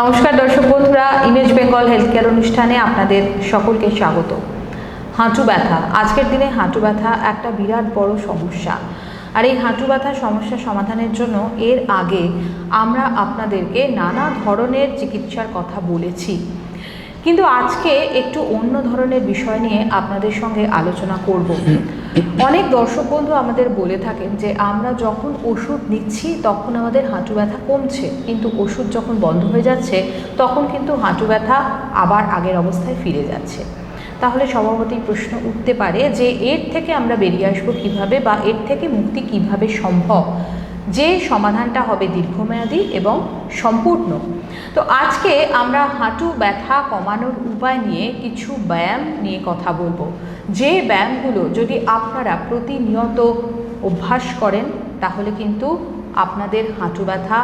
নমস্কার দর্শক বন্ধুরা, ইমেজ বেঙ্গল হেলথ কেয়ার অনুষ্ঠানে আপনাদের সকলকে স্বাগত। হাঁটু ব্যথা, আজকের দিনে হাঁটু ব্যথা একটা বিরাট বড় সমস্যা। আর এই হাঁটু ব্যথার সমস্যা সমাধানের জন্য এর আগে আমরা আপনাদেরকে নানা ধরনের চিকিৎসার কথা বলেছি, কিন্তু আজকে একটু অন্য ধরনের বিষয় নিয়ে আপনাদের সঙ্গে আলোচনা করব। অনেক দর্শক বন্ধু আমাদের বলে থাকেন যে আমরা যখন ওষুধ নিচ্ছি তখন আমাদের হাঁটু ব্যথা কমছে, কিন্তু ওষুধ যখন বন্ধ হয়ে যাচ্ছে তখন কিন্তু হাঁটু ব্যথা আবার আগের অবস্থায় ফিরে যাচ্ছে। তাহলে স্বভাবতই প্রশ্ন উঠতে পারে যে এর থেকে আমরা বেরিয়ে আসবো কীভাবে, বা এর থেকে মুক্তি কিভাবে সম্ভব, যে সমাধানটা হবে দীর্ঘমেয়াদী এবং সম্পূর্ণ। তো আজকে আমরা হাঁটু ব্যথা কমানোর উপায় নিয়ে কিছু ব্যায়াম নিয়ে কথা বলবো, যে ব্যায়ামগুলো যদি আপনারা প্রতিনিয়ত অভ্যাস করেন তাহলে কিন্তু আপনাদের হাঁটু ব্যথা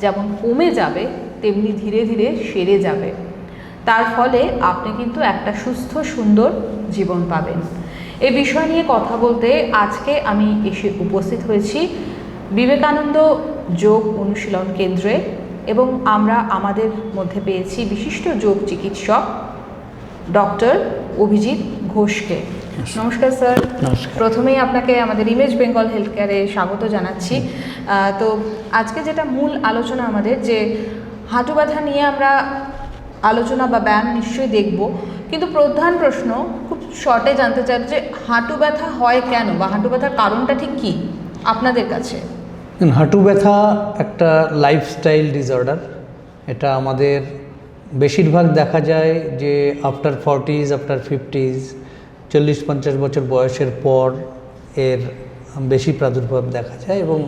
যেমন কমে যাবে তেমনি ধীরে ধীরে সেরে যাবে। তার ফলে আপনি কিন্তু একটা সুস্থ সুন্দর জীবন পাবেন। এই বিষয় নিয়ে কথা বলতে আজকে আমি এসে উপস্থিত হয়েছি বিবেকানন্দ যোগ অনুশীলন কেন্দ্রে, এবং আমরা আমাদের মধ্যে পেয়েছি বিশিষ্ট যোগ চিকিৎসক ডক্টর অভিজিৎ ঘোষকে। নমস্কার স্যার। প্রথমেই আপনাকে আমাদের ইমেজ বেঙ্গল হেলথ কেয়ারে স্বাগত জানাচ্ছি। তো আজকে যেটা মূল আলোচনা আমাদের, যে হাঁটু ব্যথা নিয়ে আমরা আলোচনা বা ব্যায়াম নিশ্চয়ই দেখব, কিন্তু প্রধান প্রশ্ন খুব শর্টে জানতে চাই যে হাঁটু ব্যথা হয় কেন, বা হাঁটু ব্যথার কারণটা ঠিক কী আপনাদের কাছে? হাঁটু ব্যথা একটা লাইফস্টাইল ডিসঅর্ডার। এটা আমাদের বেশিরভাগ দেখা যায় যে আফটার 40s, আফটার 50s, 40-50 বছর বয়সের পর এর বেশি প্রাদুর্ভাব দেখা যায় এবং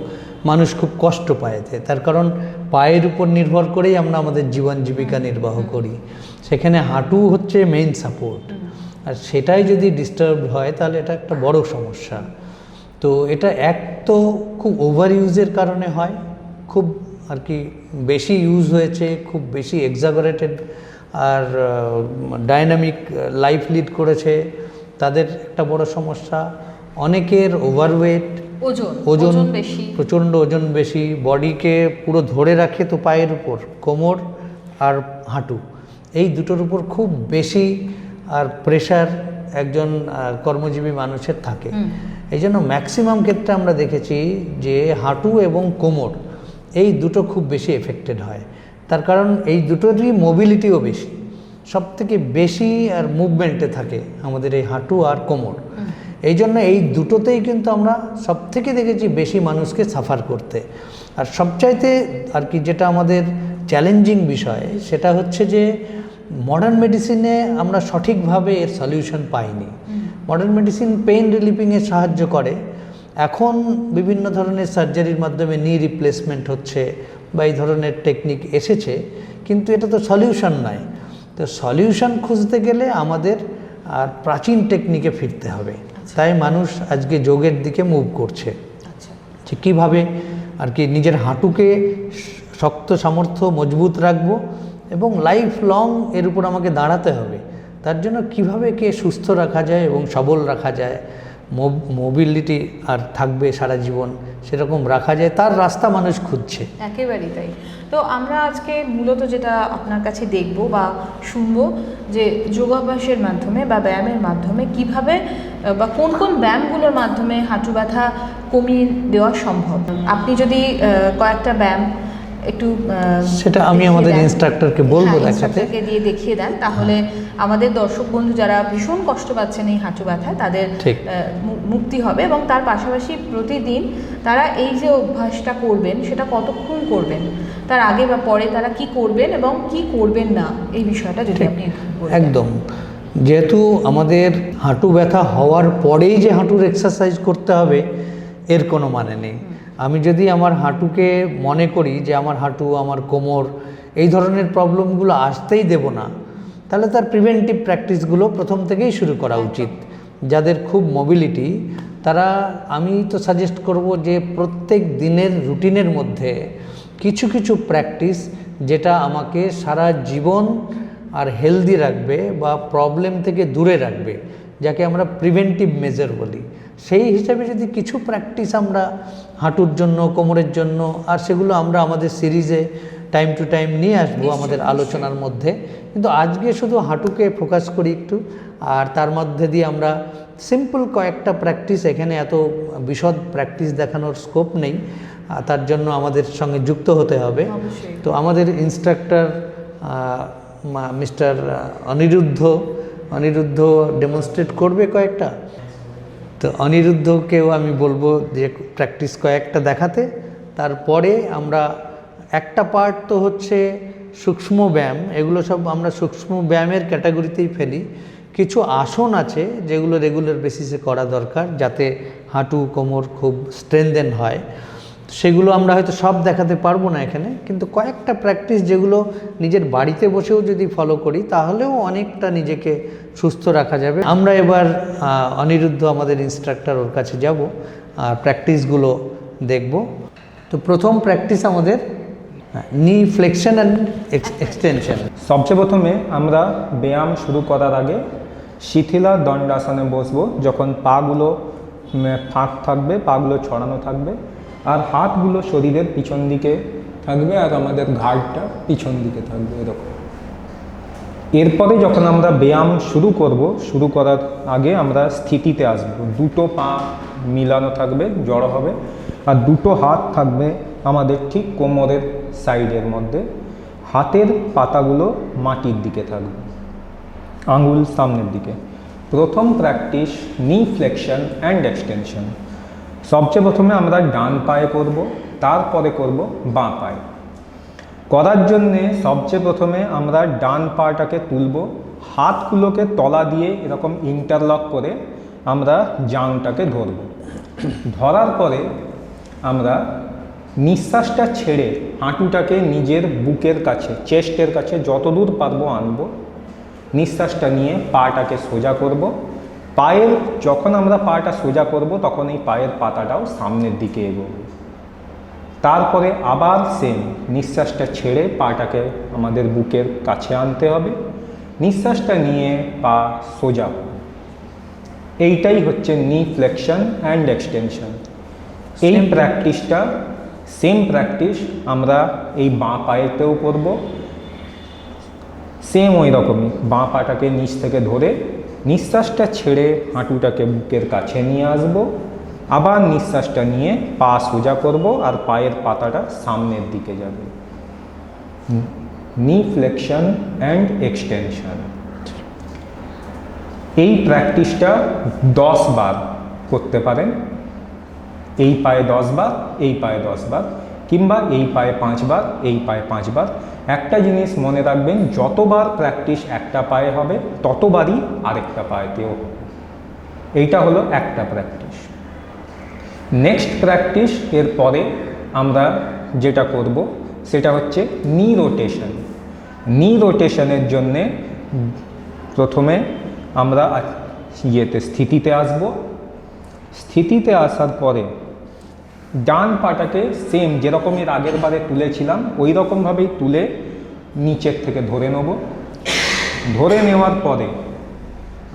মানুষ খুব কষ্ট পায়। তার কারণ পায়ের উপর নির্ভর করেই আমরা আমাদের জীবন জীবিকা নির্বাহ করি, সেখানে হাঁটু হচ্ছে মেইন সাপোর্ট, আর সেটাই যদি ডিস্টার্ব হয় তাহলে এটা একটা বড় সমস্যা। তো এটা এক তো খুব ওভার ইউজের কারণে হয়, খুব আর কি বেশি ইউজ হয়েছে, খুব বেশি এক্সাগারেটেড আর ডাইনামিক লাইফ লিড করেছে, তাদের একটা বড় সমস্যা। অনেকের ওভারওয়েট, ওজন বেশি, প্রচণ্ড ওজন বেশি, বডিকে পুরো ধরে রাখে তো পায়ের উপর, কোমর আর হাঁটু এই দুটোর উপর খুব বেশি আর প্রেশার একজন কর্মজীবী মানুষের থাকে। এই জন্য ম্যাক্সিমাম ক্ষেত্রে আমরা দেখেছি যে হাঁটু এবং কোমর এই দুটো খুব বেশি এফেক্টেড হয়। তার কারণ এই দুটোরই মোবিলিটিও বেশি, সব থেকে বেশি আর মুভমেন্টে থাকে আমাদের এই হাঁটু আর কোমর। এই জন্য এই দুটোতেই কিন্তু আমরা সব থেকে দেখেছি বেশি মানুষকে সাফার করতে। আর সবচাইতে আর কি যেটা আমাদের চ্যালেঞ্জিং বিষয় সেটা হচ্ছে যে মডার্ন মেডিসিনে আমরা সঠিকভাবে এর সলিউশন পাইনি। মডার্ন মেডিসিন পেইন রিলিফিংয়ে সাহায্য করে, এখন বিভিন্ন ধরনের সার্জারির মাধ্যমে নি রিপ্লেসমেন্ট হচ্ছে বা এই ধরনের টেকনিক এসেছে, কিন্তু এটা তো সলিউশন নয়। তো সলিউশন খুঁজতে গেলে আমাদের আর প্রাচীন টেকনিকে ফিরতে হবে। তাই মানুষ আজকে যোগের দিকে মুভ করছে, যে কীভাবে আর কি নিজের হাঁটুকে শক্ত সামর্থ্য মজবুত রাখবো এবং লাইফ লং এর উপর আমাকে দাঁড়াতে হবে। তার জন্য কিভাবে কে সুস্থ রাখা যায় এবং সবল রাখা যায়, মোবিলিটি আর থাকবে সারা জীবন সেরকম রাখা যায়, তার রাস্তা মানুষ খুঁজছে। একেবারেই তাই। তো আমরা আজকে মূলত যেটা আপনার কাছে দেখব বা শুনবো, যে যোগাভ্যাসের মাধ্যমে বা ব্যায়ামের মাধ্যমে কিভাবে বা কোন কোন ব্যায়ামগুলোর মাধ্যমে হাঁটু ব্যথা কমিয়ে দেওয়া সম্ভব। আপনি যদি কয়েকটা ব্যায়াম একটু সেটা আমি আমাদের ইনস্ট্রাক্টরকে বলবো ইনস্ট্রাক্টরকে দিয়ে দেখিয়ে দেন, তাহলে আমাদের দর্শক বন্ধু যারা ভীষণ কষ্ট পাচ্ছেন এই হাঁটু ব্যথায় তাদের মুক্তি হবে। এবং তার পাশাপাশি প্রতিদিন তারা এই যে অভ্যাসটা করবেন সেটা কতক্ষণ করবেন, তার আগে বা পরে তারা কি করবেন এবং কি করবেন না, এই বিষয়টা যদি আপনি একদম। যেহেতু আমাদের হাঁটু ব্যথা হওয়ার পরেই যে হাঁটুর এক্সারসাইজ করতে হবে এর কোনো মানে নেই। আমি যদি আমার হাঁটুকে মনে করি যে আমার হাঁটু, আমার কোমর এই ধরনের প্রবলেমগুলো আসতেই দেব না, তাহলে তার প্রিভেন্টিভ প্র্যাকটিসগুলো প্রথম থেকেই শুরু করা উচিত। যাদের খুব মোবিলিটি তারা, আমি তো সাজেস্ট করব যে প্রত্যেক দিনের রুটিনের মধ্যে কিছু কিছু প্র্যাকটিস যেটা আমাকে সারা জীবন আর হেলদি রাখবে বা প্রবলেম থেকে দূরে রাখবে, যাকে আমরা প্রিভেন্টিভ মেজার বলি, সেই হিসাবে যদি কিছু প্র্যাকটিস আমরা হাঁটুর জন্য, কোমরের জন্য, আর সেগুলো আমরা আমাদের সিরিজে টাইম টু টাইম নিয়ে আসবো আমাদের আলোচনার মধ্যে, কিন্তু আজকে শুধু হাঁটুকে ফোকাস করি একটু, আর তার মধ্যে দিয়ে আমরা সিম্পল কয়েকটা প্র্যাকটিস, এখানে এত বিশদ প্র্যাকটিস দেখানোর স্কোপ নেই, তার জন্য আমাদের সঙ্গে যুক্ত হতে হবে। তো আমাদের ইনস্ট্রাক্টর মিস্টার অনিরুদ্ধ ডেমনস্ট্রেট করবে কয়েকটা। তো অনিরুদ্ধকেও আমি বলবো যে প্র্যাকটিস কয়েকটা দেখাতে। তারপরে আমরা একটা পার্ট তো হচ্ছে সূক্ষ্ম ব্যায়াম, এগুলো সব আমরা সূক্ষ্ম ব্যায়ামের ক্যাটাগরিতেই ফেলি। কিছু আসন আছে যেগুলো রেগুলার বেসিসে করা দরকার, যাতে হাঁটু কোমর খুব স্ট্রেনদেন হয়। সেগুলো আমরা হয়তো সব দেখাতে পারবো না এখানে, কিন্তু কয়েকটা প্র্যাকটিস যেগুলো নিজের বাড়িতে বসেও যদি ফলো করি তাহলেও অনেকটা নিজেকে সুস্থ রাখা যাবে। আমরা এবার অনিরুদ্ধ আমাদের ইনস্ট্রাক্টর, ওর কাছে যাব আর প্র্যাকটিসগুলো দেখব। তো প্রথম প্র্যাকটিস আমাদের নি ফ্লেকশন অ্যান্ড এক্সটেনশন। সবচেয়ে প্রথমে আমরা ব্যায়াম শুরু করার আগে শিথিলা দণ্ডাসনে বসবো, যখন পাগুলো ফাঁক থাকবে, পাগুলো ছড়ানো থাকবে, আর হাতগুলো শরীরের পিছন দিকে থাকবে, আর আমাদের ঘাড়টা পিছন দিকে থাকবে এরকম। এরপরে যখন আমরা ব্যায়াম শুরু করার আগে আমরা স্থিতিতে আসবো। দুটো পা মিলানো থাকবে, জড়ো হবে, আর দুটো হাত থাকবে আমাদের ঠিক কোমরের সাইডের মধ্যে। হাতের পাতাগুলো মাটির দিকে থাকবে, আঙুল সামনের দিকে। প্রথম প্র্যাকটিস নি ফ্লেকশন অ্যান্ড এক্সটেনশন। সবচেয়ে প্রথমে আমরা ডান পায়ে করব, তারপরে করব বাঁ পায়ে। করার জন্যে সবচেয়ে প্রথমে আমরা ডান পাটাকে তুলব, হাতগুলোকে তলা দিয়ে এরকম ইন্টারলক করে আমরা জাংটাকে ধরব। ধরার পরে আমরা নিঃশ্বাসটা ছেড়ে হাঁটুটাকে নিজের বুকের কাছে, চেস্টের কাছে যতদূর পারবো আনবো। নিঃশ্বাসটা নিয়ে পাটাকে সোজা করব। যখন আমরা পাটা সোজা করব তখন এই পায়ের পাতাটাও সামনের দিকে এগোবে। তারপরে আবার সেম নিঃশ্বাসটা ছেড়ে পাটাকে আমাদের বুকের কাছে আনতে হবে, নিঃশ্বাসটা নিয়ে পা সোজা। এইটাই হচ্ছে নি ফ্লেকশন অ্যান্ড এক্সটেনশন। এই প্র্যাকটিসটা সেম প্র্যাকটিস আমরা এই বাঁ পায়েতেও করব। সেম ওই রকমই বাঁ পাটাকে নিচ থেকে ধরে নিঃশ্বাসটা ছেড়ে হাঁটুটাকে বুকের কাছে নিয়ে আসব, আবার নিঃশ্বাসটা নিয়ে পা সোজা করব, আর পায়ের পাতাটা সামনের দিকে যাবে। নি ফ্লেকশন অ্যান্ড এক্সটেনশন। এই প্র্যাকটিসটা 10 বার করতে পারেন। এই পায়ে 10 বার, এই পায়ে 10 বার, কিংবা এই পায়ে 5 বার, এই পায়ে 5 বার। একটা জিনিস মনে রাখবেন, যতবার প্র্যাকটিস একটা পায়ে হবে ততবারই আরেকটা পায়েতেও হবে। এইটা হলো একটা প্র্যাকটিস। নেক্সট প্র্যাকটিস এর পরে আমরা যেটা করব সেটা হচ্ছে নি রোটেশন। নি রোটেশনের জন্যে প্রথমে আমরা স্থিতিতে আসব। স্থিতিতে আসার পরে ডান পাটাকে সেম যেরকম এর আগের বারে তুলেছিলাম ওই রকমভাবেই তুলে নিচের থেকে ধরে নেব। ধরে নেওয়ার পরে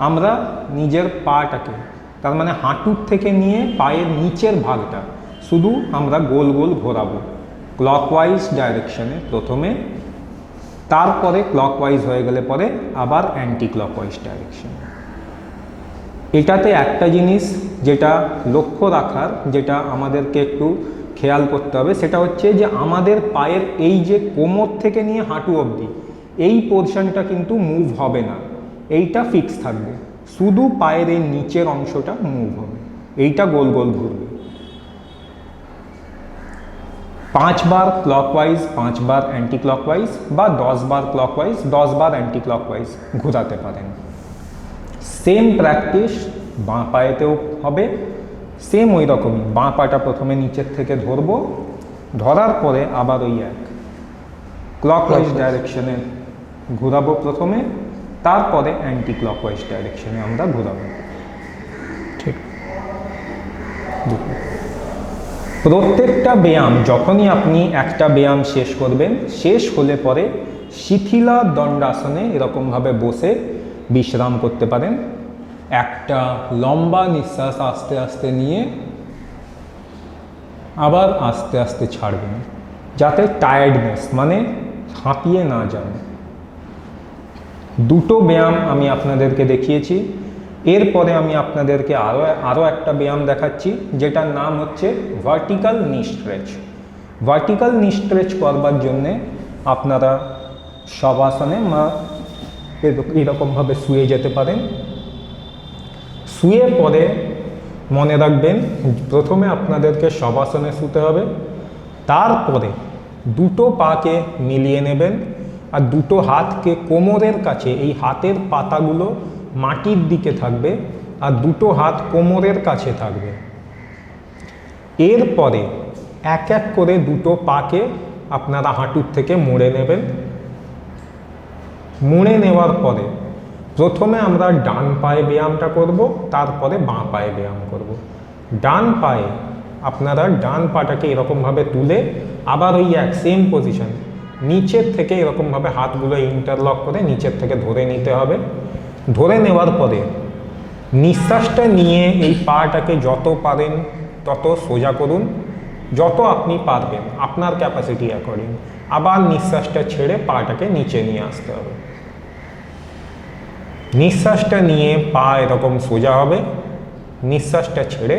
আমরা নিজের পাটাকে, তার মানে হাঁটুর থেকে নিয়ে পায়ের নিচের ভাগটা শুধু আমরা গোল গোল ঘোরাবো ক্লকওয়াইজ ডাইরেকশনে প্রথমে, তারপরে ক্লকওয়াইজ হয়ে গেলে পরে আবার অ্যান্টি ক্লকওয়াইজ ডাইরেকশনে। এটাতে একটা জিনিস যেটা লক্ষ্য রাখার, যেটা আমাদেরকে একটু খেয়াল করতে হবে, সেটা হচ্ছে যে আমাদের পায়ের এই যে কোমর থেকে নিয়ে হাঁটু অবধি এই পোর্শনটা কিন্তু মুভ হবে না, এইটা ফিক্স থাকবে। শুধু পায়ের এই নিচের অংশটা মুভ হবে, এইটা গোল গোল ঘুরবে। 5 বার ক্লকওয়াইজ, 5 বার অ্যান্টি ক্লকওয়াইজ, বা 10 বার ক্লকওয়াইজ, 10 বার অ্যান্টি ক্লকওয়াইজ ঘোরাতে পারেন। সেম প্র্যাকটিস বাঁ পায়েতেও হবে, সেম ওই রকমই। বাঁ পাটা প্রথমে নিচের থেকে ধরবো, ধরার পরে আবার ওই এক ক্লকওয়াইজ ডাইরেকশনে ঘোরাবো প্রথমে, তারপরে অ্যান্টি ক্লকওয়াইজ ডাইরেকশনে আমরা ঘোরাবো। ঠিক। প্রত্যেকটা ব্যায়াম যখনই আপনি একটা ব্যায়াম শেষ করবেন, শেষ হলে পরে শিথিলা দণ্ডাসনে এরকমভাবে বসে বিশ্রাম করতে পারেন। একটা লম্বা নিঃশ্বাস আস্তে আস্তে নিয়ে আবার আস্তে আস্তে ছাড়বেন। যাতে টায়ার্ডনেস মানে হাঁপিয়ে না যান। দুটো ব্যায়াম আমি আপনাদেরকে দেখিয়েছি। এরপরে আমি আপনাদেরকে আরও একটা ব্যায়াম দেখাচ্ছি, যেটার নাম হচ্ছে ভার্টিক্যাল নি স্ট্রেচ। ভার্টিক্যাল নি স্ট্রেচ করবার জন্যে আপনারা শবাসনে এরকমভাবে শুয়ে যেতে পারেন। শুয়ে পরে মনে রাখবেন, প্রথমে আপনাদেরকে শবাসনে শুতে হবে, তারপরে দুটো পাকে মিলিয়ে নেবেন আর দুটো হাতকে কোমরের কাছে, এই হাতের পাতাগুলো মাটির দিকে থাকবে আর দুটো হাত কোমরের কাছে থাকবে। এরপরে এক এক করে দুটো পাকে আপনারা হাঁটুর থেকে মুড়ে নেবেন। মুড়ে নেওয়ার পরে প্রথমে আমরা ডান পায়ে ব্যায়ামটা করব, তারপরে বাঁ পায়ে ব্যায়াম করব। ডান পায়ে আপনারা ডান পাটাকে এরকমভাবে তুলে আবার ওই এক সেম পজিশন, নিচের থেকে এরকমভাবে হাতগুলো ইন্টারলক করে নিচের থেকে ধরে নিতে হবে। ধরে নেওয়ার পরে নিঃশ্বাসটা নিয়ে এই পাটাকে যত পারেন তত সোজা করুন, যত আপনি পারবেন আপনার ক্যাপাসিটি অ্যাকর্ডিং। আবার নিঃশ্বাসটা ছেড়ে পাটাকে নিচে নিয়ে আসতে হবে। নিঃশ্বাসটা নিয়ে পা এরকম সোজা হবে, নিঃশ্বাসটা ছেড়ে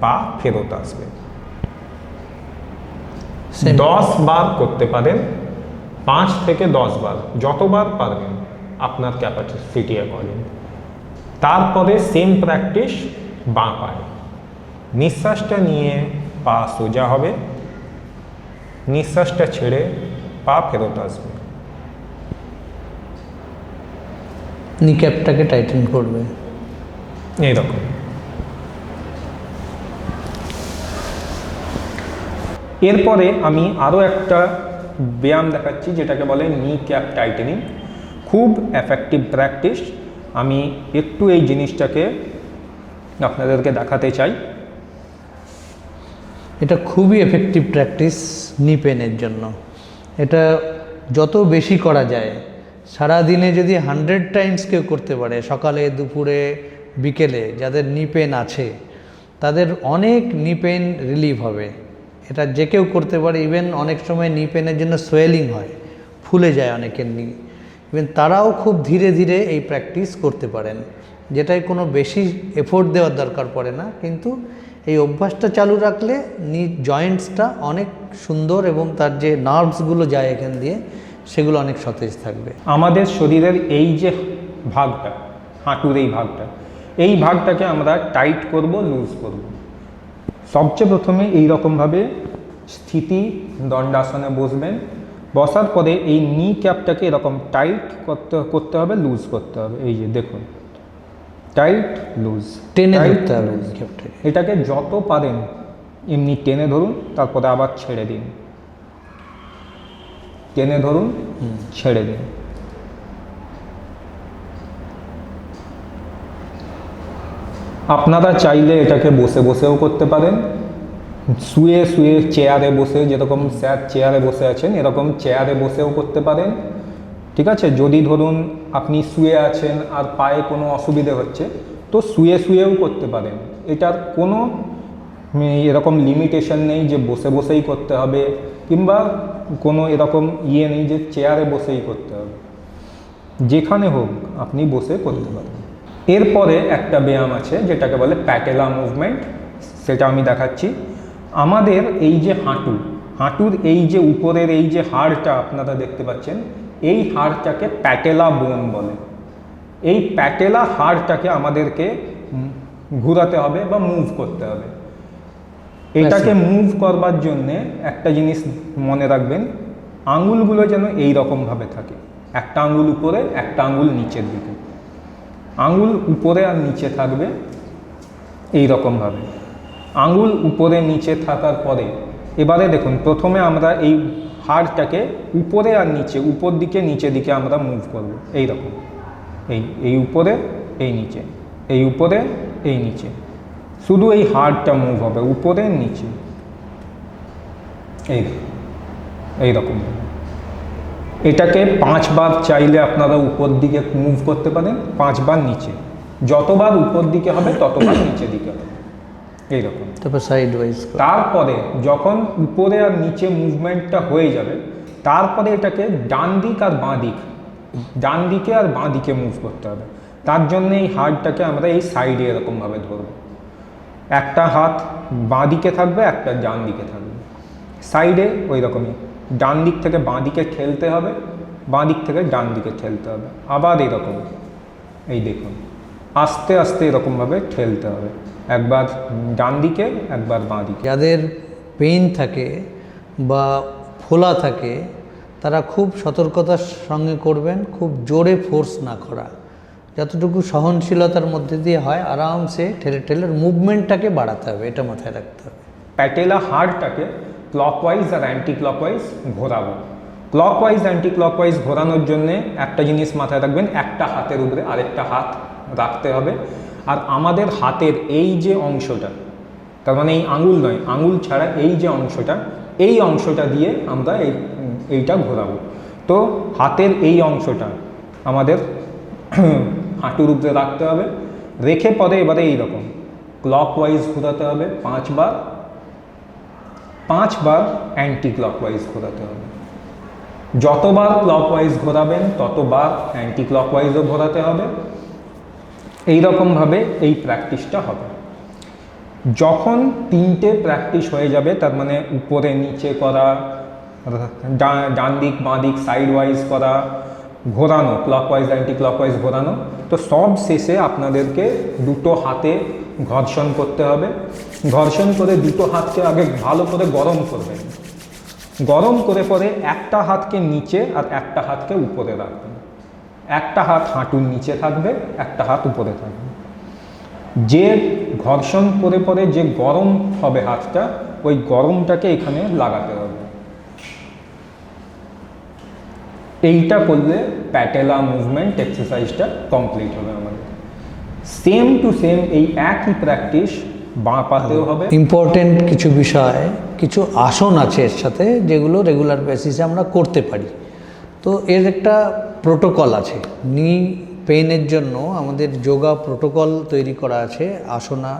পা ফেরত আসবে। 10 বার করতে পারেন, 5 থেকে 10 বার, যতবার পারবেন আপনার ক্যাপাসিটি অ্যাকর্ডিং। তারপরে সেম প্র্যাকটিস বাঁ পায়ে। নিঃশ্বাসটা নিয়ে পা সোজা হবে, নিঃশ্বাসটা ছেড়ে পা ফেরত আসবে। নিক্যাপটাকে টাইটেন করবে এইরকম। এরপরে আমি আরও একটা ব্যায়াম দেখাচ্ছি, যেটাকে বলে নি ক্যাপ টাইটেনিং। খুব এফেক্টিভ প্র্যাকটিস। আমি একটু এই জিনিসটাকে আপনাদেরকে দেখাতে চাই। এটা খুবই এফেক্টিভ প্র্যাকটিস নি পেনের জন্য। এটা যত বেশি করা যায়, সারা দিনে যদি 100 টাইমস কেউ করতে পারে, সকালে দুপুরে বিকেলে, যাদের নি পেন আছে তাদের অনেক নি পেন রিলিভ হবে। এটা যে কেউ করতে পারে। ইভেন অনেক সময় নি পেনের জন্য সোয়েলিং হয়, ফুলে যায় অনেকের নি, ইভেন তারাও খুব ধীরে ধীরে এই প্র্যাকটিস করতে পারেন, যেটায় কোনো বেশি এফোর্ট দেওয়ার দরকার পড়ে না। কিন্তু এই অভ্যাসটা চালু রাখলে নি জয়েন্টসটা অনেক সুন্দর এবং তার যে নার্ভসগুলো যায় এখান দিয়ে, সেগুলো অনেক সতেজ থাকবে। আমাদের শরীরের এই যে ভাগটা, হাঁটুর এই ভাগটাকে আমরা টাইট করব, লুজ করব। সবচেয়ে প্রথমে এই রকমভাবে স্থিতি দণ্ডাসনে বসবেন। বসার পরে এই নি ক্যাপটাকে এরকম টাইট করতে হবে, লুজ করতে হবে। এই যে দেখুন, টাইট লুজ, টেনে ধরতে হবে ক্যাপটাকে। এটাকে যত পারেন এমনি টেনে ধরুন, তারপরে আবার ছেড়ে দিন। টেনে ধরুন, ছেড়ে দিন। আপনারা চাইলে এটাকে বসে বসেও করতে পারেন, শুয়ে শুয়ে চেয়ারে বসে, যেরকম স্যার চেয়ারে বসে আছেন এরকম চেয়ারে বসেও করতে পারেন। ঠিক আছে, যদি ধরুন আপনি শুয়ে আছেন আর পায়ে কোনো অসুবিধে হচ্ছে, তো শুয়ে শুয়েও করতে পারেন। এটার কোনো এরকম লিমিটেশন নেই যে বসে বসেই করতে হবে, কিংবা কোনো এরকম নেই যে চেয়ারে বসেই করতে হবে। যেখানে হোক আপনি বসে করতে পারেন। এরপরে একটা ব্যায়াম আছে যেটাকে বলে প্যাটেলা মুভমেন্ট, সেটা আমি দেখাচ্ছি। আমাদের এই যে হাঁটুর এই যে উপরের এই যে হাড়টা আপনারা দেখতে পাচ্ছেন, এই হাড়টাকে প্যাটেলা বোন বলে। এই প্যাটেলা হাড়টাকে আমাদেরকে ঘোরাতে হবে বা মুভ করতে হবে। এটাকে মুভ করবার জন্যে একটা জিনিস মনে রাখবেন, আঙুলগুলো যেন এই রকমভাবে থাকে, একটা আঙুল উপরে একটা আঙুল নিচের দিকে। আঙুল উপরে আর নিচে থাকবে এই রকমভাবে। আঙুল উপরে নিচে থাকার পরে এবারে দেখুন, প্রথমে আমরা এই হাড়টাকে উপরে আর নিচে, উপর দিকে নিচে দিকে আমরা মুভ করব। এই রকম, এই উপরে এই নিচে, এই উপরে এই নিচে, শুধু এই হাড়টা মুভ হবে উপরে নিচে, এই রকম। এটাকে 5 বার চাইলে আপনারা উপর দিকে মুভ করতে পারেন, 5 বার নিচে। যতবার উপর দিকে হবে ততবার নিচে দিকে হবে। এইরকম। তারপর সাইড ওয়াইজ। তারপরে যখন উপরে আর নিচে মুভমেন্টটা হয়ে যাবে, তারপরে এটাকে ডান দিক আর বাঁ দিক, ডান দিকে আর বাঁ দিকে মুভ করতে হবে। তার জন্য এই হাতটাকে আমরা এই সাইডে এরকমভাবে ধরব, একটা হাত বাঁ দিকে থাকবে, একটা ডান দিকে থাকবে। সাইডে ওই রকমই ডান দিক থেকে বাঁ দিকে ঠেলতে হবে, বাঁ দিক থেকে ডান দিকে ঠেলতে হবে, আবার এরকম, এই দেখুন আস্তে আস্তে এরকমভাবে ঠেলতে হবে, একবার ডান দিকে একবার বাঁ দিকে। যাদের পেইন থাকে বা ফোলা থাকে তারা খুব সতর্কতার সঙ্গে করবেন, খুব জোরে ফোর্স না করা, যতটুকু সহনশীলতার মধ্যে দিয়ে হয় আরামসে ঠেলে ঠেলে মুভমেন্টটাকে বাড়াতে হবে, এটা মাথায় রাখতে হবে। প্যাটেলা হাড়টাকে ক্লকওয়াইজ আর অ্যান্টি ক্লকওয়াইজ ঘোরাবো। ক্লকওয়াইজ অ্যান্টি ক্লকওয়াইজ ঘোরানোর জন্যে একটা জিনিস মাথায় রাখবেন, একটা হাতের উপরে আরেকটা হাত রাখতে হবে। আর আমাদের হাতের এই যে অংশটা, তার মানে এই আঙুল নয়, আঙুল ছাড়া এই যে অংশটা, এই অংশটা দিয়ে আমরা এইটা ঘোরাবো। তো হাতের এই অংশটা আমাদের হাঁটুর উপরে রাখতে হবে, রেখে পরে এবারে এইরকম ক্লকওয়াইজ ঘোরাতে হবে 5 বার, 5 বার অ্যান্টি ক্লকওয়াইজ ঘোরাতে হবে। যতবার ক্লকওয়াইজ ঘোরাবেন ততবার অ্যান্টি ক্লকওয়াইজও ঘোরাতে হবে। এইরকমভাবে এই প্র্যাকটিসটা হবে। যখন 3টে প্র্যাকটিস হয়ে যাবে, তার মানে উপরে নিচে করা, ডান দিক বাঁ দিক সাইড ওয়াইজ করা, ঘোরানো ক্লকওয়াইজ অ্যান্টি ক্লকওয়াইজ ঘোরানো, তো সব শেষে আপনাদেরকে দুটো হাতে ঘর্ষণ করতে হবে। ঘর্ষণ করে দুটো হাতকে আগে ভালো করে গরম করবেন, গরম করে পরে একটা হাতকে নিচে আর একটা হাতকে উপরে রাখবেন, একটা হাত হাঁটুর নিচে থাকবে, একটা হাত উপরে থাকবে। যে ঘর্ষণ করে পরে যে গরম হবে হাতটা, ওই গরমটাকে এখানে লাগাতে হবে। এইটা করলে প্যাটেলা মুভমেন্ট এক্সারসাইজটা কমপ্লিট হবে আমাদের। সেম টু সেম এই একই প্র্যাকটিস বাঁ পাতেও হবে। ইম্পর্টেন্ট কিছু বিষয়, কিছু আসন আছে এর সাথে, যেগুলো রেগুলার বেসিসে আমরা করতে পারি। তো এর একটা প্রোটোকল আছে, নি পেইনের জন্য আমাদের যোগা প্রোটোকল তৈরি করা আছে, আসনা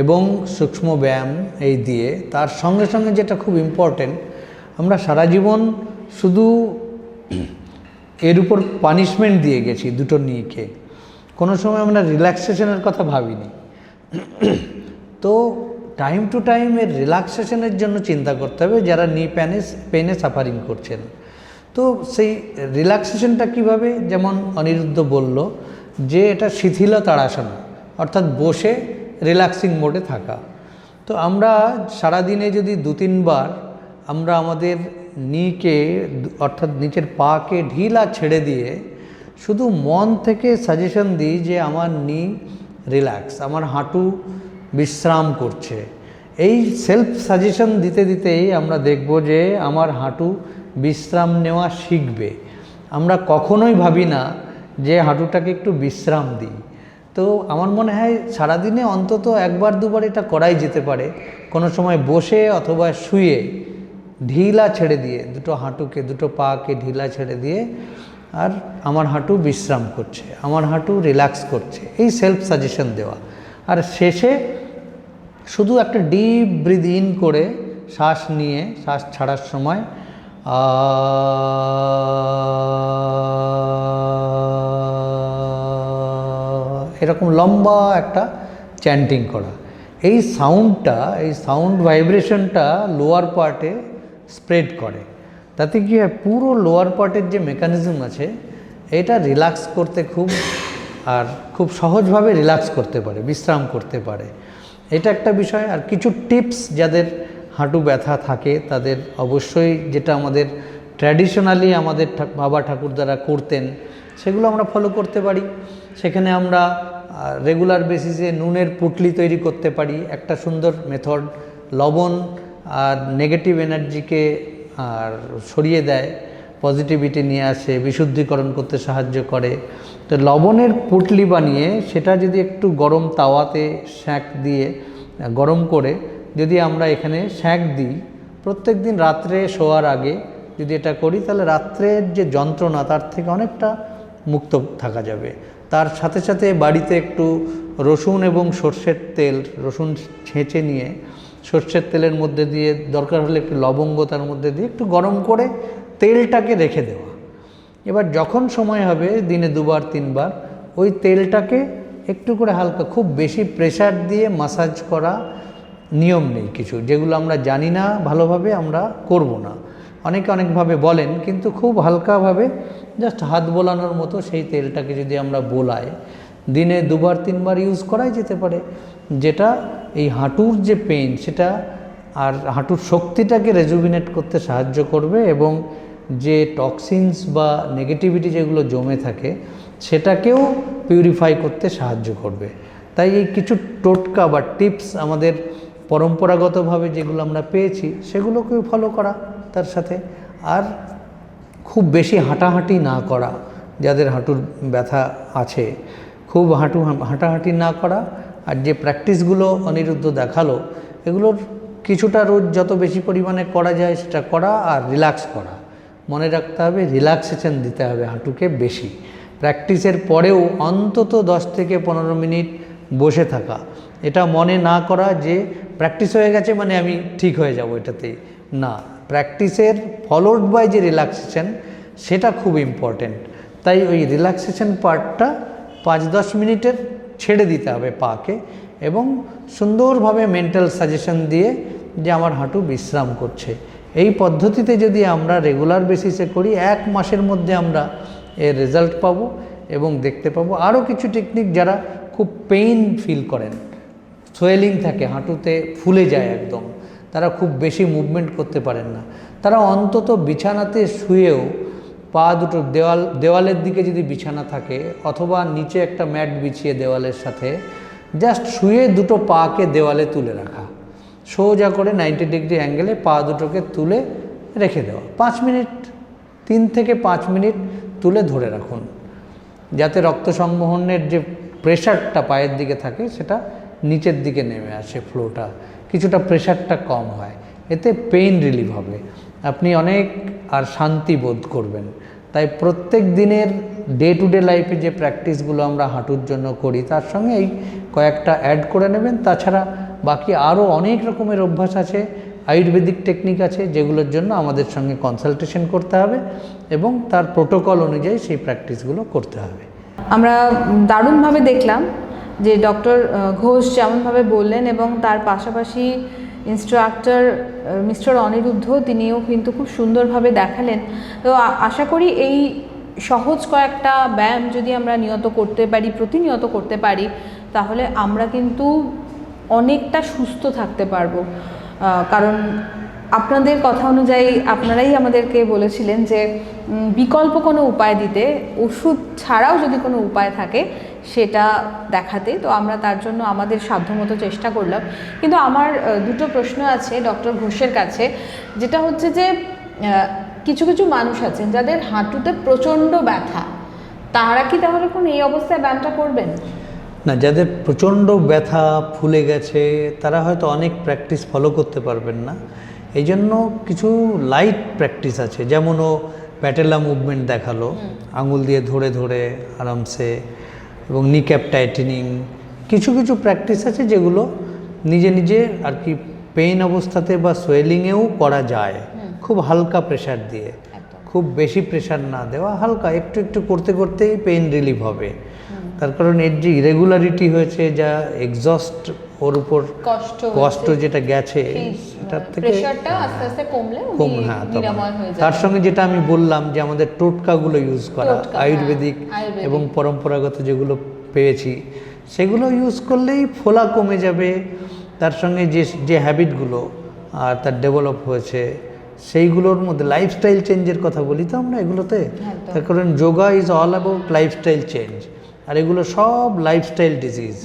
এবং সূক্ষ্ম ব্যায়াম এই দিয়ে। তার সঙ্গে সঙ্গে যেটা খুব ইম্পর্টেন্ট, আমরা সারা জীবন শুধু এর উপর পানিশমেন্ট দিয়ে গেছি দুটো নিকে, কোনো সময় আমরা রিল্যাক্সেশনের কথা ভাবিনি। তো টাইম টু টাইম এর রিল্যাক্সেশনের জন্য চিন্তা করতে হবে যারা নি পেনে সাফারিং করছেন। তো সেই রিল্যাক্সেশনটা কিভাবে, যেমন অনিরুদ্ধ বলল যে এটা শিথিল তাড়াসন, অর্থাৎ বসে রিল্যাক্সিং মোডে থাকা। তো আমরা সারাদিনে যদি 2-3 বার আমরা আমাদের নিকে অর্থাৎ নিচের পাকে ঢিলা ছেড়ে দিয়ে শুধু মন থেকে সাজেশন দিই যে আমার নি রিল্যাক্স, আমার হাঁটু বিশ্রাম করছে, এই সেলফ সাজেশন দিতে দিতেই আমরা দেখব যে আমার হাঁটু বিশ্রাম নেওয়া শিখবে। আমরা কখনোই ভাবি না যে হাঁটুটাকে একটু বিশ্রাম দিই। তো আমার মনে হয় সারাদিনে অন্তত 1-2 এটা করাই যেতে পারে, কোনো সময় বসে অথবা শুয়ে ঢিলা ছেড়ে দিয়ে, দুটো হাঁটুকে দুটো পাকে ঢিলা ছেড়ে দিয়ে, আর আমার হাঁটু বিশ্রাম করছে, আমার হাঁটু রিল্যাক্স করছে, এই সেলফ সাজেশন দেওয়া। আর শেষে শুধু একটা ডিপ ব্রিথ ইন করে শ্বাস নিয়ে শ্বাস ছাড়ার সময় এরকম লম্বা একটা চ্যান্টিং করা। এই সাউন্ড ভাইব্রেশনটা লোয়ার পার্টে স্প্রেড করে, তাতে কি হয় পুরো লোয়ার পার্টের যে মেকানিজম আছে এটা রিল্যাক্স করতে খুব সহজভাবে রিল্যাক্স করতে পারে, বিশ্রাম করতে পারে। এটা একটা বিষয়। আর কিছু টিপস যাদের হাঁটু ব্যথা থাকে তাদের অবশ্যই, যেটা আমাদের ট্র্যাডিশনালি আমাদের বাবা ঠাকুরদারা করতেন, সেগুলো আমরা ফলো করতে পারি। সেখানে আমরা রেগুলার বেসিসে নুনের পুটলি তৈরি করতে পারি, একটা সুন্দর মেথড। লবণ আর নেগেটিভ এনার্জিকে আর সরিয়ে দেয়, পজিটিভিটি নিয়ে আসে, বিশুদ্ধিকরণ করতে সাহায্য করে। তো লবণের পুটলি বানিয়ে সেটা যদি একটু গরম তাওয়াতে শ্যাক দিয়ে গরম করে যদি আমরা এখানে শ্যাক দিই, প্রত্যেক দিন রাত্রে শোয়ার আগে যদি এটা করি, তাহলে রাত্রের যে যন্ত্রণা তার থেকে অনেকটা মুক্ত থাকা যাবে। তার সাথে সাথে বাড়িতে একটু রসুন এবং সর্ষের তেল, রসুন ছেঁচে নিয়ে সর্ষের তেলের মধ্যে দিয়ে, দরকার হলে একটু লবঙ্গ তার মধ্যে দিয়ে একটু গরম করে তেলটাকে রেখে দেওয়া। এবার যখন সময় হবে দিনে 2-3 বার ওই তেলটাকে একটু করে হালকা, খুব বেশি প্রেসার দিয়ে মাসাজ করা নিয়ম নেই কিছু, যেগুলো আমরা জানি না ভালোভাবে আমরা করব না। অনেকে অনেকভাবে বলেন, কিন্তু খুব হালকাভাবে জাস্ট হাত বোলানোর মতো সেই তেলটাকে যদি আমরা বোলাই, দিনে 2-3 বার ইউজ করাই যেতে পারে, যেটা এই হাঁটুর যে পেইন সেটা আর হাঁটুর শক্তিটাকে রেজুভিনেট করতে সাহায্য করবে এবং যে টক্সিনস বা নেগেটিভিটি যেগুলো জমে থাকে সেটাকেও পিউরিফাই করতে সাহায্য করবে। তাই এই কিছু টোটকা বা টিপস আমাদের পরম্পরাগতভাবে যেগুলো আমরা পেয়েছি সেগুলোকেও ফলো করা, তার সাথে আর খুব বেশি হাঁটাহাঁটি না করা, যাদের হাঁটুর ব্যথা আছে খুব হাঁটাহাঁটি না করা। আর যে প্র্যাকটিসগুলো অনিরুদ্ধ দেখালো এগুলোর কিছুটা রোজ যত বেশি পরিমাণে করা যায় সেটা করা, আর রিল্যাক্স করা। মনে রাখতে হবে রিল্যাক্সেশন দিতে হবে হাঁটুকে বেশি। প্র্যাকটিসের পরেও অন্তত 10 থেকে 15 মিনিট বসে থাকা, এটা মনে না করা যে প্র্যাকটিস হয়ে গেছে মানে আমি ঠিক হয়ে যাব এটাতেই, না, প্র্যাকটিসের ফলোড বাই যে রিল্যাক্সেশন সেটা খুব ইম্পর্টেন্ট। তাই ওই রিল্যাক্সেশন পার্টটা 5-10 মিনিটের ছেড়ে দিতে হবে পাকে, এবং সুন্দরভাবে মেন্টাল সাজেশন দিয়ে যে আমার হাঁটু বিশ্রাম করছে। এই পদ্ধতিতে যদি আমরা রেগুলার বেসিসে করি 1 মাসের মধ্যে আমরা এর রেজাল্ট পাবো এবং দেখতে পাবো। আরও কিছু টেকনিক, যারা খুব পেইন ফিল করেন, সোয়েলিং থাকে হাঁটুতে, ফুলে যায় একদম, তারা খুব বেশি মুভমেন্ট করতে পারেন না, তারা অন্তত বিছানাতে শুয়েও পা দুটো দেওয়ালের দিকে যদি বিছানা থাকে, অথবা নিচে একটা ম্যাট বিছিয়ে দেওয়ালের সাথে জাস্ট শুয়ে দুটো পাকে দেওয়ালে তুলে রাখা, সোজা করে 90 ডিগ্রি অ্যাঙ্গেলে পা দুটোকে তুলে রেখে দেওয়া 5 মিনিট, 3 থেকে 5 মিনিট তুলে ধরে রাখুন, যাতে রক্ত সংবহনের যে প্রেশারটা পায়ের দিকে থাকে সেটা নিচের দিকে নেমে আসে, ফ্লোটা কিছুটা প্রেশারটা কম হয়, এতে পেইন রিলিভ হবে, আপনি অনেক আর শান্তি বোধ করবেন। তাই প্রত্যেক দিনের ডে টু ডে লাইফে যে প্র্যাকটিসগুলো আমরা হাঁটুর জন্য করি তার সঙ্গে এই কয়েকটা অ্যাড করে নেবেন। তাছাড়া বাকি আরও অনেক রকমের অভ্যাস আছে, আয়ুর্বেদিক টেকনিক আছে, যেগুলোর জন্য আমাদের সঙ্গে কনসালটেশন করতে হবে এবং তার প্রোটোকল অনুযায়ী সেই প্র্যাকটিসগুলো করতে হবে। আমরা দারুণভাবে দেখলাম যে ডক্টর ঘোষ যেমনভাবে বললেন, এবং তার পাশাপাশি ইনস্ট্রাক্টর মিস্টার অনিরুদ্ধ তিনিও কিন্তু খুব সুন্দরভাবে দেখালেন। তো আশা করি এই সহজ কয়েকটা ব্যায়াম যদি আমরা নিয়ত করতে পারি, প্রতিনিয়ত করতে পারি, তাহলে আমরা কিন্তু অনেকটা সুস্থ থাকতে পারবো। কারণ আপনাদের কথা অনুযায়ী আপনারাই আমাদেরকে বলেছিলেন যে বিকল্প কোনো উপায় দিতে, ওষুধ ছাড়াও যদি কোনো উপায় থাকে সেটা দেখাতে। তো আমরা তার জন্য আমাদের সাধ্যমতো চেষ্টা করলাম। কিন্তু আমার দুটো প্রশ্ন আছে ডক্টর ঘোষের কাছে, যেটা হচ্ছে যে কিছু কিছু মানুষ আছেন যাদের হাঁটুতে প্রচণ্ড ব্যথা, তারা কি তাহলে কোন এই অবস্থায় ব্যায়ামটা করবেন না? যাদের প্রচণ্ড ব্যথা ফুলে গেছে তারা হয়তো অনেক প্র্যাকটিস ফলো করতে পারবেন না, এই জন্য কিছু লাইট প্র্যাকটিস আছে, যেমন ও প্যাটেলা মুভমেন্ট দেখালো, আঙুল দিয়ে ধরে ধরে আরামসে, এবং নিক্যাপ টাইটেনিং, কিছু কিছু প্র্যাকটিস আছে যেগুলো নিজে নিজে আর কি পেইন অবস্থাতে বা সোয়েলিংয়েও করা যায়, খুব হালকা প্রেশার দিয়ে, খুব বেশি প্রেশার না দেওয়া, হালকা একটু একটু করতে করতেই পেইন রিলিভ হবে। তার কারণ এর যে ইরেগুলারিটি হয়েছে, যা এক্সস্ট ওর উপর কষ্ট যেটা গেছে সেটার থেকে প্রেশারটা আস্তে আস্তে কমলে নিরাময় হয়ে যাবে। তার সঙ্গে যেটা আমি বললাম যে আমাদের টোটকাগুলো ইউজ করা, আয়ুর্বেদিক এবং পরম্পরাগত যেগুলো পেয়েছি সেগুলো ইউজ করলেই ফোলা কমে যাবে। তার সঙ্গে যে হ্যাবিটগুলো আর তার ডেভেলপ হয়েছে সেইগুলোর মধ্যে লাইফস্টাইল চেঞ্জের কথা বলি তো আমরা এগুলোতে, তার কারণ yoga is all about lifestyle change, আর এগুলো সব লাইফস্টাইল ডিজিজ,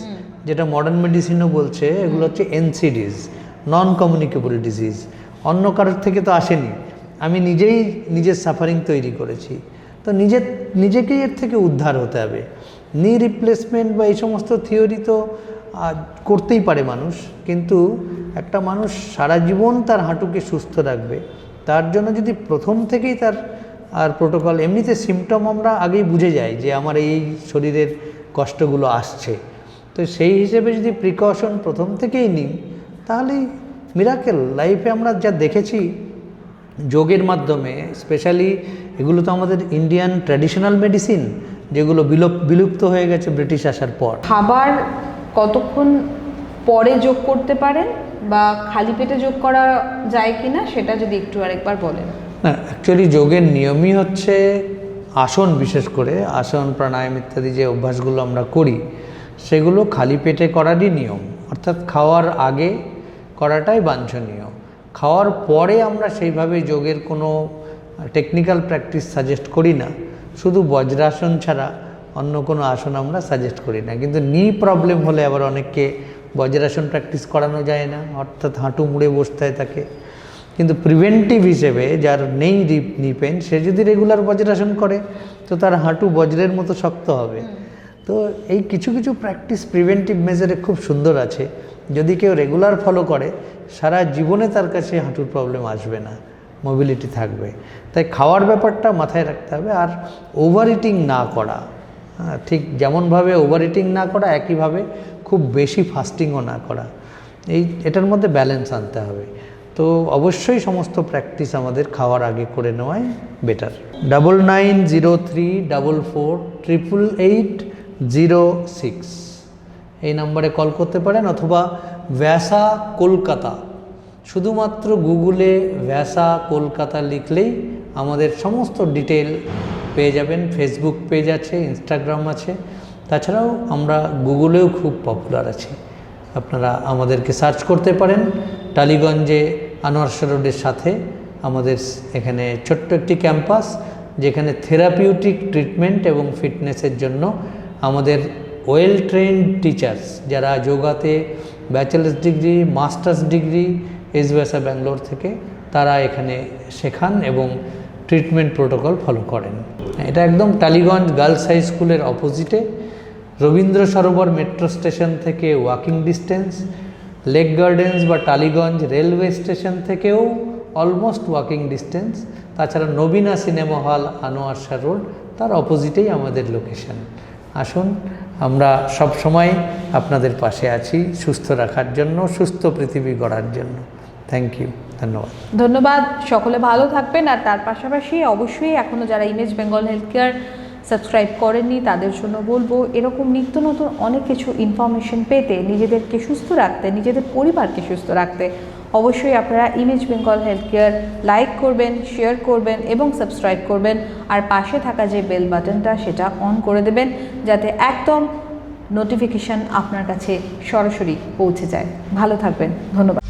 যেটা মডার্ন মেডিসিনও বলছে এগুলো হচ্ছে এনসিডিজ, নন কমিউনিকেবল ডিজিজ, অন্য কারোর থেকে তো আসেনি, আমি নিজেই নিজের সাফারিং তৈরি করেছি। তো নিজেকেই এর থেকে উদ্ধার হতে হবে। নি রিপ্লেসমেন্ট বা এই সমস্ত থিওরি তো করতেই পারে মানুষ, কিন্তু একটা মানুষ সারা জীবন তার হাঁটুকে সুস্থ রাখবে, তার জন্য যদি প্রথম থেকেই তার আর প্রোটোকল এমনিতে সিমটম আমরা আগেই বুঝে যাই যে আমার এই শরীরের কষ্টগুলো আসছে, তো সেই হিসেবে যদি প্রিকশন প্রথম থেকেই নিই তাহলেই মিরাকেল। লাইফে আমরা যা দেখেছি যোগের মাধ্যমে, স্পেশালি এগুলো তো আমাদের ইন্ডিয়ান ট্র্যাডিশনাল মেডিসিন, যেগুলো বিলুপ্ত হয়ে গেছে ব্রিটিশ আসার পর। খাবার কতক্ষণ পরে যোগ করতে পারেন বা খালি পেটে যোগ করা যায় কি না সেটা যদি একটু আরেকবার বলেন। না, অ্যাকচুয়ালি যোগের নিয়মই হচ্ছে আসন, বিশেষ করে আসন প্রাণায়াম ইত্যাদি যে অভ্যাসগুলো আমরা করি সেগুলো খালি পেটে করারই নিয়ম, অর্থাৎ খাওয়ার আগে করাটাই বাঞ্ছনীয়। খাওয়ার পরে আমরা সেইভাবে যোগের কোনো টেকনিক্যাল প্র্যাকটিস সাজেস্ট করি না, শুধু বজ্রাসন ছাড়া অন্য কোনো আসন আমরা সাজেস্ট করি না। কিন্তু নি প্রবলেম হলে আবার অনেককে বজ্রাসন প্র্যাকটিস করানো যায় না, অর্থাৎ হাঁটু মুড়ে বসতে হয় তাকে। কিন্তু প্রিভেন্টিভ হিসেবে যার নেই নি পেন, সে যদি রেগুলার বজ্রাসন করে তো তার হাঁটু বজ্রের মতো শক্ত হবে। তো এই কিছু কিছু প্র্যাকটিস প্রিভেন্টিভ মেজারে খুব সুন্দর আছে, যদি কেউ রেগুলার ফলো করে সারা জীবনে তার কাছে হাঁটুর প্রবলেম আসবে না, মোবিলিটি থাকবে। তাই খাওয়ার ব্যাপারটা মাথায় রাখতে হবে, আর ওভার ইটিং না করা, ঠিক যেমনভাবে ওভার ইটিং না করা একইভাবে খুব বেশি ফাস্টিংও না করা, এটার মধ্যে ব্যালেন্স আনতে হবে। তো অবশ্যই সমস্ত প্র্যাকটিস আমাদের খাওয়ার আগে করে নেওয়াই বেটার। 9903448806 এই নম্বরে কল করতে পারেন, অথবা ভ্যাসা কলকাতা, শুধুমাত্র গুগলে ভ্যাসা কলকাতা লিখলেই আমাদের সমস্ত ডিটেল পেয়ে যাবেন। ফেসবুক পেজ আছে, ইনস্টাগ্রাম আছে, তাছাড়াও আমরা গুগলেও খুব পপুলার আছি। আপনারা আমাদেরকে সার্চ করতে পারেন। টালিগঞ্জে আনোয়ার শাহ রোডের সাথে আমাদের এখানে ছোট্ট একটি ক্যাম্পাস, যেখানে থেরাপিউটিক ট্রিটমেন্ট এবং ফিটনেসের জন্য আমাদের ওয়েল ট্রেন্ড টিচার্স, যারা যোগাতে bachelors degree, masters degree SBSI Bangalore থেকে, তারা এখানে শেখান এবং ট্রিটমেন্ট প্রোটোকল ফলো করেন। এটা একদম টালিগঞ্জ গার্লস হাই স্কুলের অপোজিটে, রবীন্দ্র সরোবর মেট্রো স্টেশন থেকে ওয়াকিং ডিস্টেন্স, লেক গার্ডেন্স বা টালিগঞ্জ রেলওয়ে স্টেশন থেকেও অলমোস্ট ওয়াকিং ডিস্টেন্স। তাছাড়া নবীনা cinema hall, Anwar Shah road, তার অপোজিটেই আমাদের লোকেশন। আসুন, আমরা সব সময় আপনাদের পাশে আছি সুস্থ রাখার জন্য, সুস্থ পৃথিবী গড়ার জন্য। থ্যাংক ইউ, ধন্যবাদ। ধন্যবাদ, সকলে ভালো থাকবেন। আর তার পাশাপাশি অবশ্যই এখনও যারা image Bengal health care subscribe করেননি তাদের জন্য বলবো, এরকম নিত্য নতুন অনেক কিছু ইনফরমেশন পেতে, নিজেদেরকে সুস্থ রাখতে, নিজেদের পরিবারকে সুস্থ রাখতে অবশ্যই আপনারা image Bengal health care like করবেন, শেয়ার করবেন এবং সাবস্ক্রাইব করবেন। আর পাশে থাকা যে বেল বাটনটা সেটা অন করে দেবেন, যাতে একদম নোটিফিকেশান আপনার কাছে সরাসরি পৌঁছে যায়। ভালো থাকবেন, ধন্যবাদ।